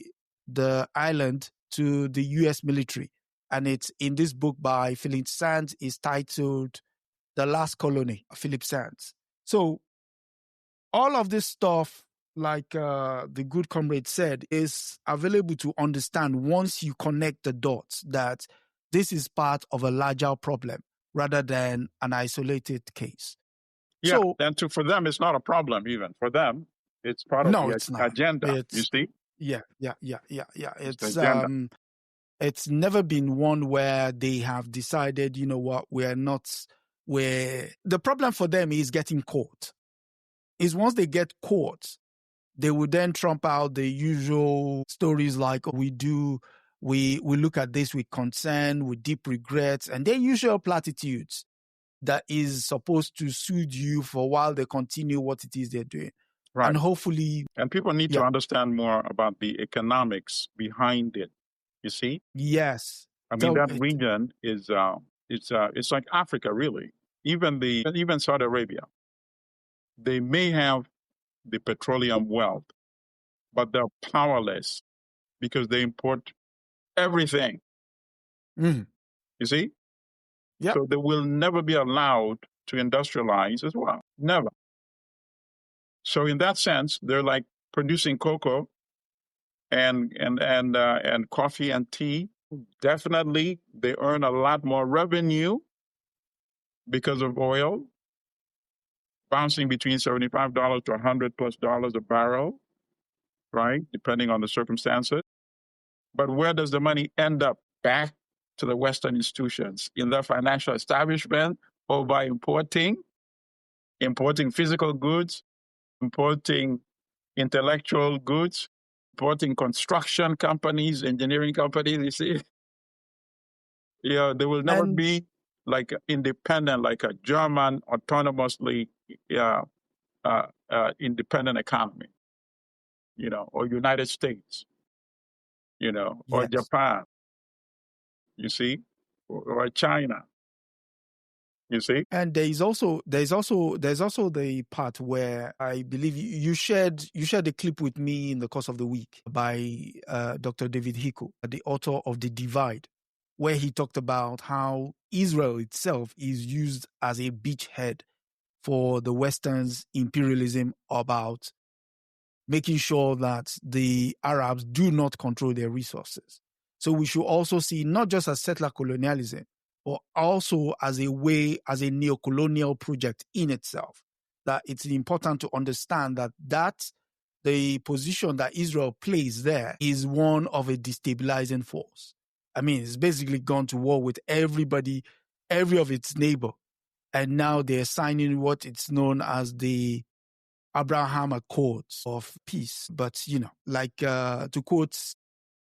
island to the U.S. military. And it's in this book by Philip Sands, is titled The Last Colony, Philip Sands. So all of this stuff, like the good comrade said, is available to understand once you connect the dots that this is part of a larger problem rather than an isolated case. Yeah, and for them, it's not a problem even. For them, it's part of the agenda, you see? Yeah. It's never been one where they have decided, the problem for them is getting caught. is once they get caught, they would then trump out the usual stories like we look at this with concern, with deep regrets, and their usual platitudes that is supposed to soothe you for a while they continue what it is they're doing. Right. And hopefully... And people need to understand more about the economics behind it, you see? Yes. I mean, that region is, it's like Africa, really. Even Saudi Arabia. They may have the petroleum wealth, but they're powerless because they import everything. Mm. You see? Yep. So they will never be allowed to industrialize as well. Never. So in that sense, they're like producing cocoa and coffee and tea. Definitely, they earn a lot more revenue because of oil, bouncing between $75 to $100+ a barrel, right? Depending on the circumstances. But where does the money end up? Back to the Western institutions, in their financial establishment, or by importing physical goods, importing intellectual goods, importing construction companies, engineering companies, you see? Yeah, they will never be like independent, like a German autonomously independent economy, or United States, or Japan, you see, or China, you see. And there's also the part where I believe you shared a clip with me in the course of the week by Dr. David Hicko, the author of The Divide, where he talked about how Israel itself is used as a beachhead for the Western's imperialism about making sure that the Arabs do not control their resources. So we should also see not just as settler colonialism, but also as a neo-colonial project in itself. That it's important to understand that the position that Israel plays there is one of a destabilizing force. I mean, it's basically gone to war with everybody, every of its neighbor. And now they're signing what it's known as the Abraham Accords of peace. But, to quote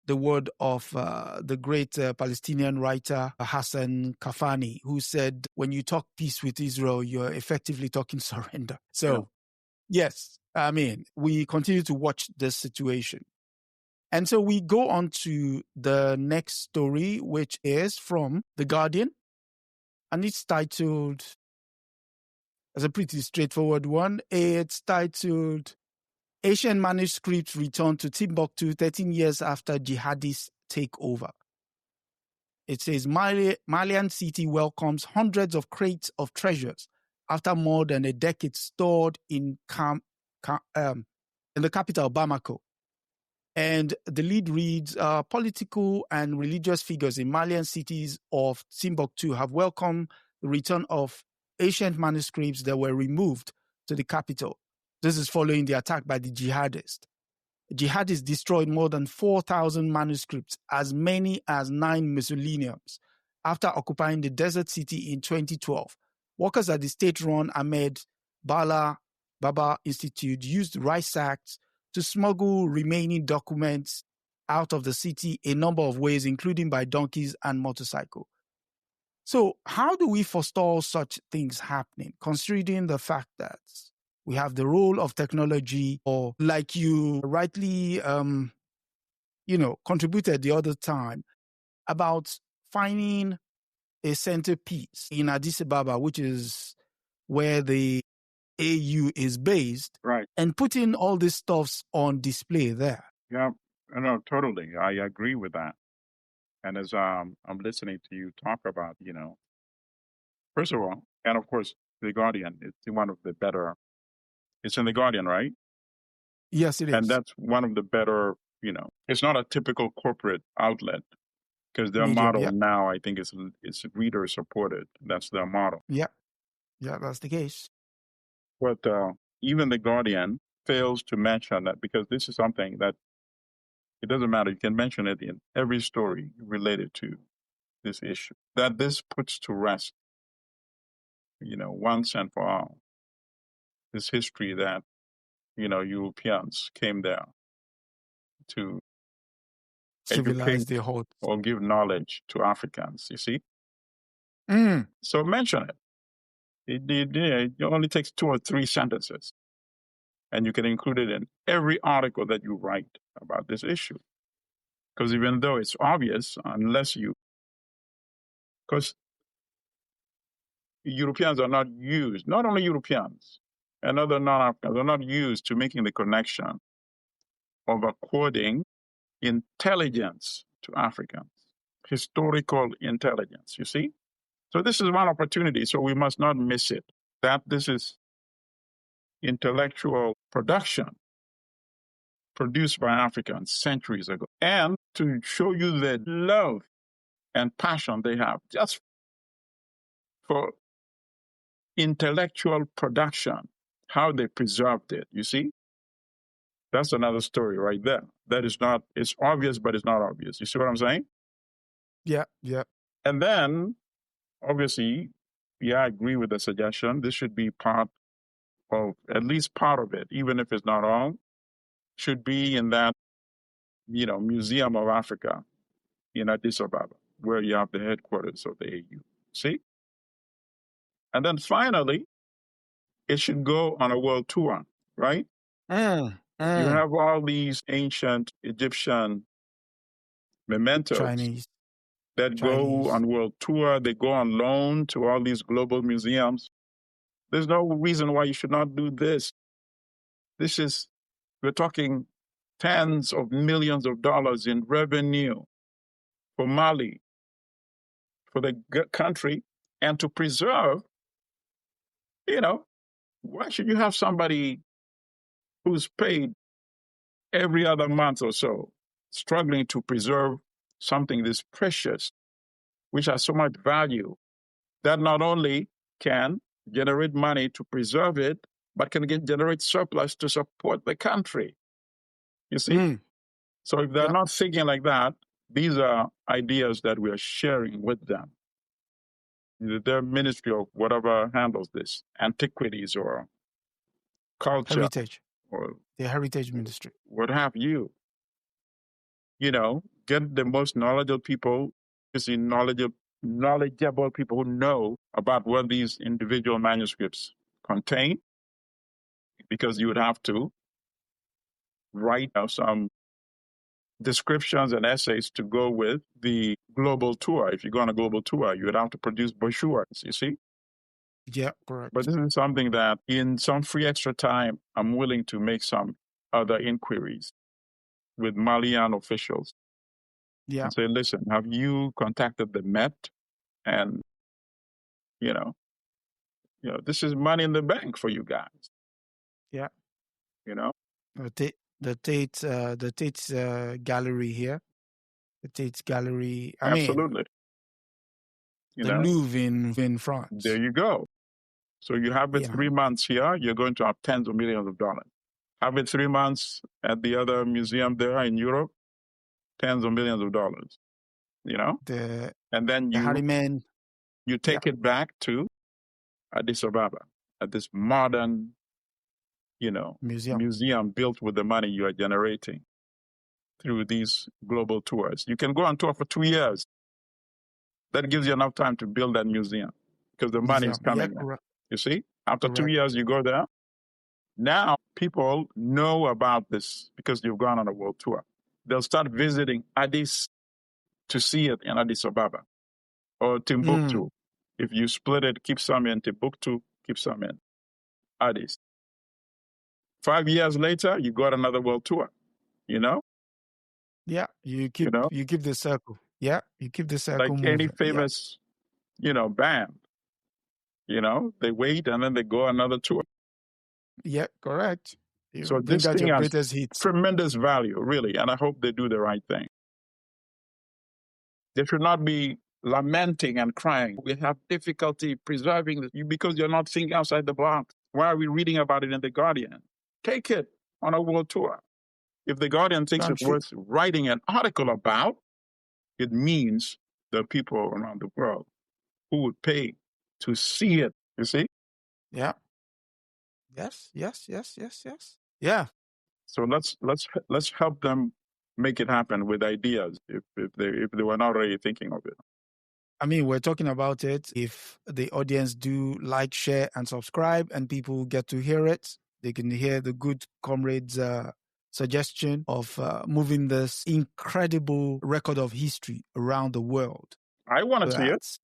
the word of the great Palestinian writer Hassan Kafani, who said, when you talk peace with Israel, you're effectively talking surrender. So, yes, I mean, we continue to watch this situation. And so we go on to the next story, which is from The Guardian. And it's titled, as a pretty straightforward one, it's titled, Asian manuscripts return to Timbuktu 13 years after jihadists take over. It says Malian city welcomes hundreds of crates of treasures after more than a decade stored in the capital, Bamako. And the lead reads, political and religious figures in Malian cities of Timbuktu have welcomed the return of ancient manuscripts that were removed to the capital. This is following the attack by the jihadists. Jihadists destroyed more than 4,000 manuscripts, as many as 9 mausoleums, after occupying the desert city in 2012. Workers at the state-run Ahmed Baba Institute used rice sacks to smuggle remaining documents out of the city a number of ways, including by donkeys and motorcycle. So how do we forestall such things happening, considering the fact that we have the role of technology, or like you rightly, contributed the other time about finding a centerpiece in Addis Ababa, which is where the AU is based, right, and putting all these stuffs on display there. Yeah, no, totally. I agree with that. And as I'm listening to you talk about, first of all, and of course, The Guardian, it's one of the better, it's in The Guardian, right? Yes, it is. And that's one of the better, it's not a typical corporate outlet, because their model now, I think, is reader supported. That's their model. Yeah, that's the case. But even The Guardian fails to mention that, because this is something that it doesn't matter. You can mention it in every story related to this issue, that this puts to rest, once and for all, this history that, Europeans came there to civilize educate the whole. or give knowledge to Africans, you see? So mention it. It only takes 2 or 3 sentences, and you can include it in every article that you write about this issue. Because even though it's obvious, because Europeans are not used, not only Europeans and other non-Africans are not used to making the connection of according intelligence to Africans, historical intelligence, you see? So this is one opportunity, so we must not miss it, that this is intellectual production produced by Africans centuries ago, and to show you the love and passion they have just for intellectual production, how they preserved it, you see? That's another story right there. That is not, it's obvious, but it's not obvious. You see what I'm saying? Yeah. And then, obviously, I agree with the suggestion. This should be part of, at least part of it, even if it's not all, should be in that, Museum of Africa in Addis Ababa, where you have the headquarters of the AU. See? And then finally, it should go on a world tour, right? You have all these ancient Egyptian mementos Chinese that go on world tour. They go on loan to all these global museums. There's no reason why you should not do this. We're talking tens of millions of dollars in revenue for Mali, for the country, and to preserve, why should you have somebody who's paid every other month or so, struggling to preserve something this precious, which has so much value, that not only can generate money to preserve it, but can generate surplus to support the country? You see? So if they're not thinking like that, these are ideas that we are sharing with them. Their ministry or whatever handles this, antiquities or culture, heritage, or the heritage ministry, what have you. Get the most knowledgeable people, knowledgeable people who know about what these individual manuscripts contain, because you would have to write some descriptions and essays to go with the global tour. If you go on a global tour, you would have to produce brochures, you see? Yeah, correct. But this is something that in some free extra time, I'm willing to make some other inquiries with Malian officials. Yeah. And say, listen, have you contacted the Met? And, this is money in the bank for you guys. Yeah. The Tate's gallery here. The Tate's gallery. Absolutely. The Louvre in France. There you go. So you have it 3 months here, you're going to have tens of millions of dollars. Have it 3 months at the other museum there in Europe, tens of millions of dollars. And then you take it back to Addis Ababa at this modern, museum built with the money you are generating through these global tours. You can go on tour for 2 years. That gives you enough time to build that museum because the money is coming in. You see? After 2 years, you go there. Now people know about this because you've gone on a world tour. They'll start visiting Addis to see it in Addis Ababa or Timbuktu. If you split it, keep some in Timbuktu, keep some in Addis. 5 years later, you got another world tour, Yeah, you keep the circle. Yeah, you keep the circle like moving. any famous, band. They wait and then they go another tour. Yeah, correct. So this thing has tremendous value, really, and I hope they do the right thing. They should not be lamenting and crying. We have difficulty preserving this because you're not thinking outside the box. Why are we reading about it in The Guardian? Take it on a world tour. If The Guardian thinks it's worth writing an article about, it means there are people around the world who would pay to see it, you see? Yeah. Yes. Yeah. So let's help them make it happen with ideas if they were not already thinking of it. I mean, we're talking about it. If the audience do like, share, and subscribe, and people get to hear it, they can hear the good comrades' suggestion of moving this incredible record of history around the world. I want to see it.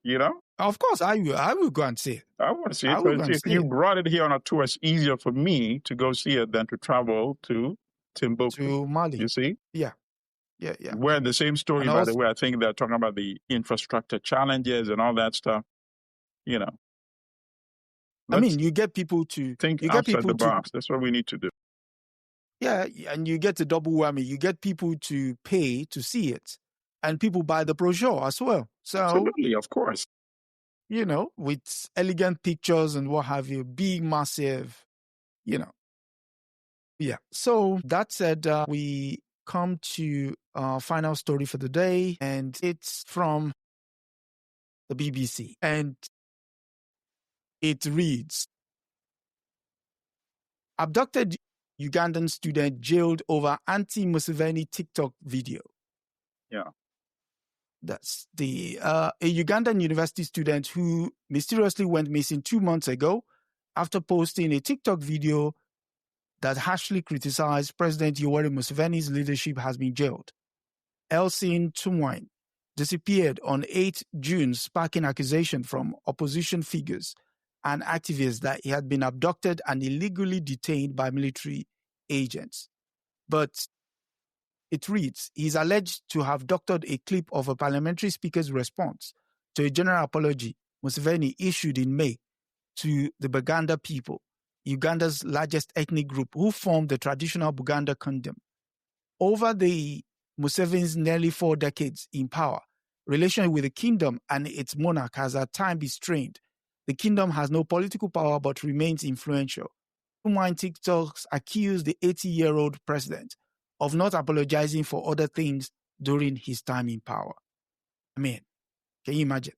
You know? Of course, I will go and see it. I want to see it. But if you brought it here on a tour, it's easier for me to go see it than to travel to Timbuktu. To Mali. You see? Yeah. Where the same story, by the way, I think they're talking about the infrastructure challenges and all that stuff. You know. I mean, you get people to think outside the box. That's what we need to do. Yeah, and you get the double whammy. You get people to pay to see it, and people buy the brochure as well. So, absolutely, of course. You know, with elegant pictures and what have you, big, massive, you know. Yeah. So that said, we come to our final story for the day, and it's from the BBC, and it reads: Abducted Ugandan student jailed over anti-Museveni TikTok video. Yeah. That's a Ugandan university student who mysteriously went missing 2 months ago after posting a TikTok video that harshly criticized President Yoweri Museveni's leadership has been jailed. Elsin Tumwine disappeared on 8 June, sparking accusation from opposition figures and activists that he had been abducted and illegally detained by military agents. But it reads, he is alleged to have doctored a clip of a parliamentary speaker's response to a general apology Museveni issued in May to the Baganda people, Uganda's largest ethnic group, who formed the traditional Buganda kingdom. Over the Museveni's nearly 4 decades in power, relation with the kingdom and its monarch has at times been strained. The kingdom has no political power but remains influential. Human TikToks accused the 80-year-old president of not apologizing for other things during his time in power. I mean, can you imagine?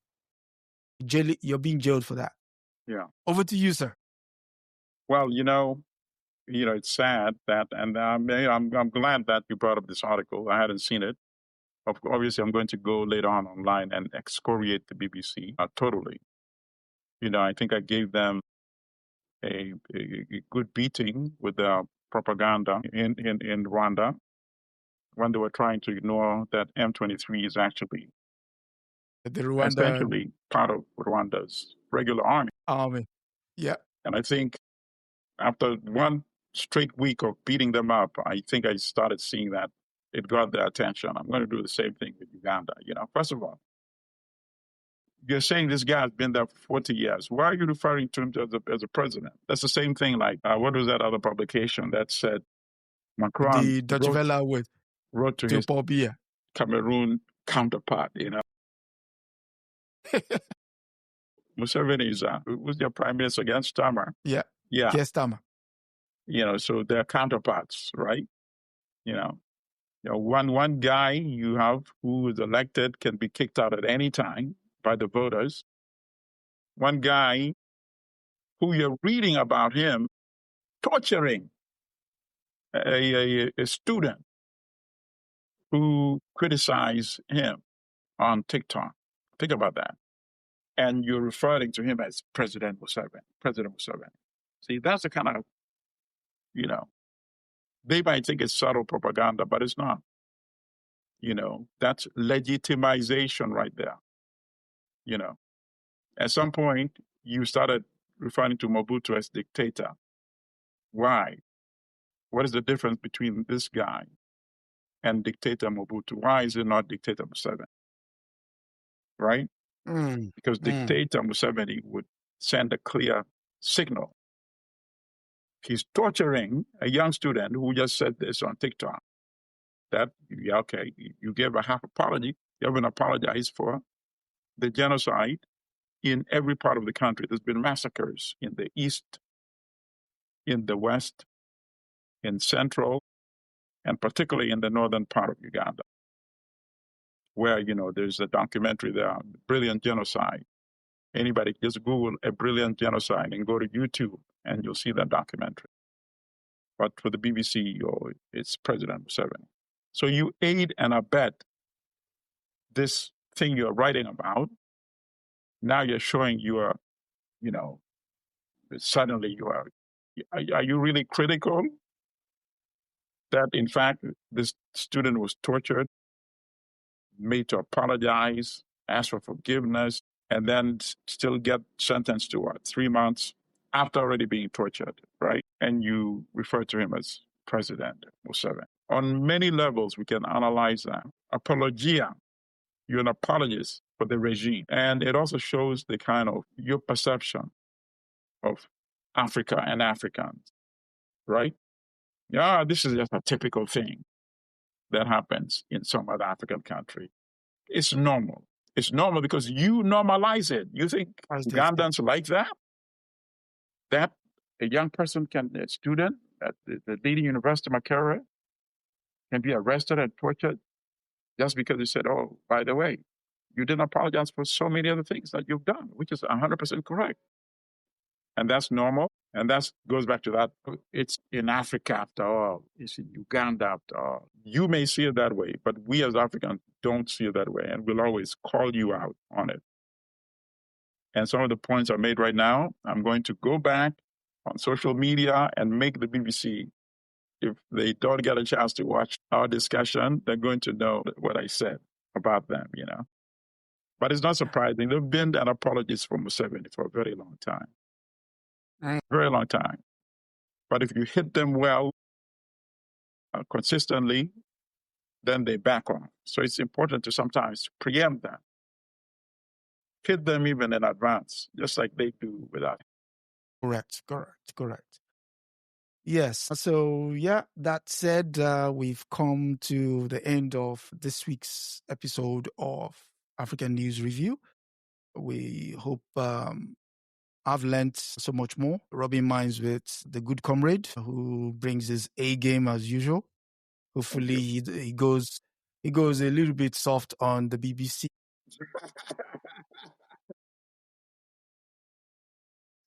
You're being jailed for that. Yeah. Over to you, sir. Well, you know, it's sad that, and I'm glad that you brought up this article. I hadn't seen it. Obviously, I'm going to go later on online and excoriate the BBC totally. I think I gave them a good beating with the propaganda in Rwanda when they were trying to ignore that M23 is actually essentially part of Rwanda's regular army. Yeah. And I think after one straight week of beating them up, I think I started seeing that it got their attention. I'm going to do the same thing with Uganda. First of all, you're saying this guy has been there for 40 years. Why are you referring to him as a president? That's the same thing like, what was that other publication that said Macron the Dutch Vella wrote to his Cameroon counterpart, Museveni was their prime minister against Starmer. Yeah. Against Starmer. So they're counterparts, right? One guy you have who is elected can be kicked out at any time by the voters. One guy who you're reading about him torturing a student who criticized him on TikTok. Think about that. And you're referring to him as President Museveni. See, that's the kind of, they might think it's subtle propaganda, but it's not. That's legitimization right there. At some point, you started referring to Mobutu as dictator. Why? What is the difference between this guy and dictator Mobutu? Why is it not dictator Museveni? Right? Because dictator Museveni would send a clear signal. He's torturing a young student who just said this on TikTok. That, okay, you gave a half apology. You haven't apologized for the genocide in every part of the country. There's been massacres in the east, in the west, in central, and particularly in the northern part of Uganda, where, there's a documentary there, Brilliant Genocide. Anybody just Google a brilliant genocide and go to YouTube and you'll see that documentary. But for the BBC, it's President Museveni. So you aid and abet this thing you're writing about. Now you're showing suddenly are you really critical that in fact this student was tortured, made to apologize, ask for forgiveness, and then still get sentenced to 3 months after already being tortured, right? And you refer to him as President Museveni. On many levels, we can analyze that. Apologia, you're an apologist for the regime. And it also shows the kind of your perception of Africa and Africans, right? Yeah, this is just a typical thing that happens in some other African country. It's normal. It's normal because you normalize it. You think Ugandans like that? That a young person a student at the leading university, Makerere, can be arrested and tortured just because he said, oh, by the way, you didn't apologize for so many other things that you've done, which is 100% correct. And that's normal. And that goes back to that. It's in Africa after all. It's in Uganda after all. You may see it that way, but we as Africans don't see it that way. And we'll always call you out on it. And some of the points are made right now. I'm going to go back on social media and make the BBC. If they don't get a chance to watch our discussion, they're going to know what I said about them, But it's not surprising. They've been an apologist for Museveni for a very long time. Very long time. But if you hit them well, consistently, then they back off. So it's important to sometimes preempt that. Hit them even in advance, just like they do with us. Correct. Yes. So, that said, we've come to the end of this week's episode of African News Review. We hope I've learned so much more, rubbing minds with the good comrade who brings his A game as usual. Hopefully he goes a little bit soft on the BBC.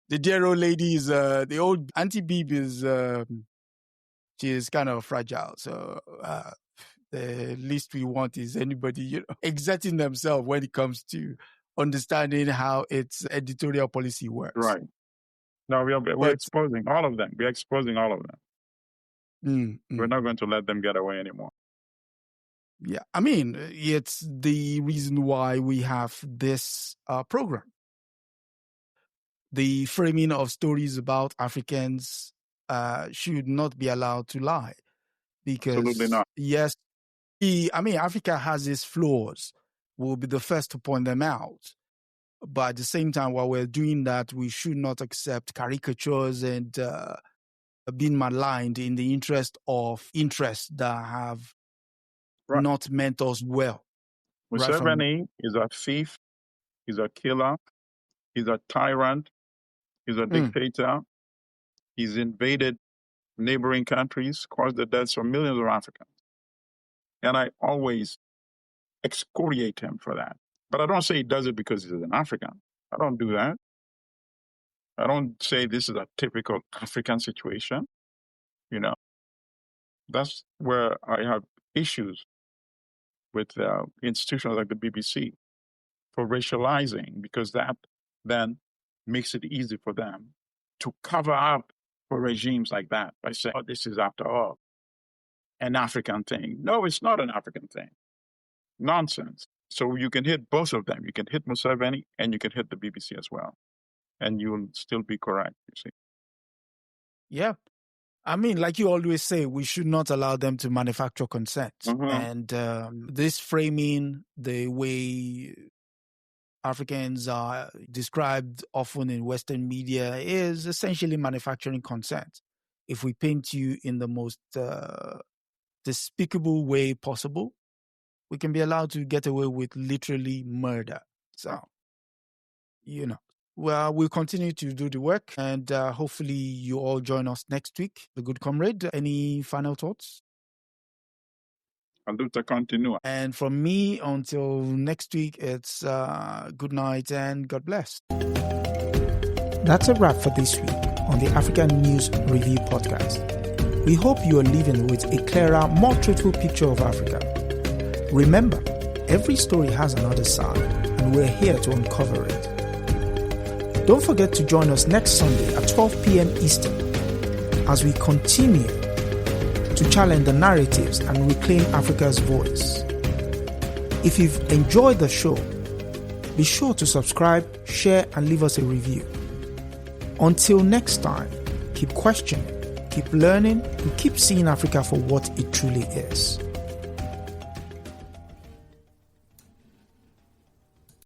The dear old lady is, the old Auntie Beeb is, she is kind of fragile. So the least we want is anybody, exerting themselves when it comes to understanding how its editorial policy works. Right. No, we're exposing all of them. We're exposing all of them. We're not going to let them get away anymore. Yeah. I mean, it's the reason why we have this program. The framing of stories about Africans should not be allowed to lie. Because, absolutely not. Yes, Africa has its flaws. We'll be the first to point them out. But at the same time, while we're doing that, we should not accept caricatures and being maligned in the interest of interests that have not meant us well. Museveni is a thief. He's a killer. He's a tyrant. He's a dictator. He's invaded neighboring countries, caused the deaths of millions of Africans. And I always excoriate him for that. But I don't say he does it because he's an African. I don't do that. I don't say this is a typical African situation. That's where I have issues with institutions like the BBC for racializing, because that then makes it easy for them to cover up for regimes like that by saying, oh, this is after all an African thing. No, it's not an African thing. Nonsense. So you can hit both of them. You can hit Museveni and you can hit the BBC as well. And you'll still be correct, you see. Yeah. Like you always say, we should not allow them to manufacture consent. And this framing, the way Africans are described often in Western media, is essentially manufacturing consent. If we paint you in the most despicable way possible, we can be allowed to get away with literally murder. So, well, we'll continue to do the work, and hopefully you all join us next week. The good comrade, any final thoughts? La luta continua. And from me until next week, it's good night and God bless. That's a wrap for this week on the African News Review podcast. We hope you are leaving with a clearer, more truthful picture of Africa. Remember, every story has another side, and we're here to uncover it. Don't forget to join us next Sunday at 12 p.m. Eastern as we continue to challenge the narratives and reclaim Africa's voice. If you've enjoyed the show, be sure to subscribe, share, and leave us a review. Until next time, keep questioning, keep learning, and keep seeing Africa for what it truly is.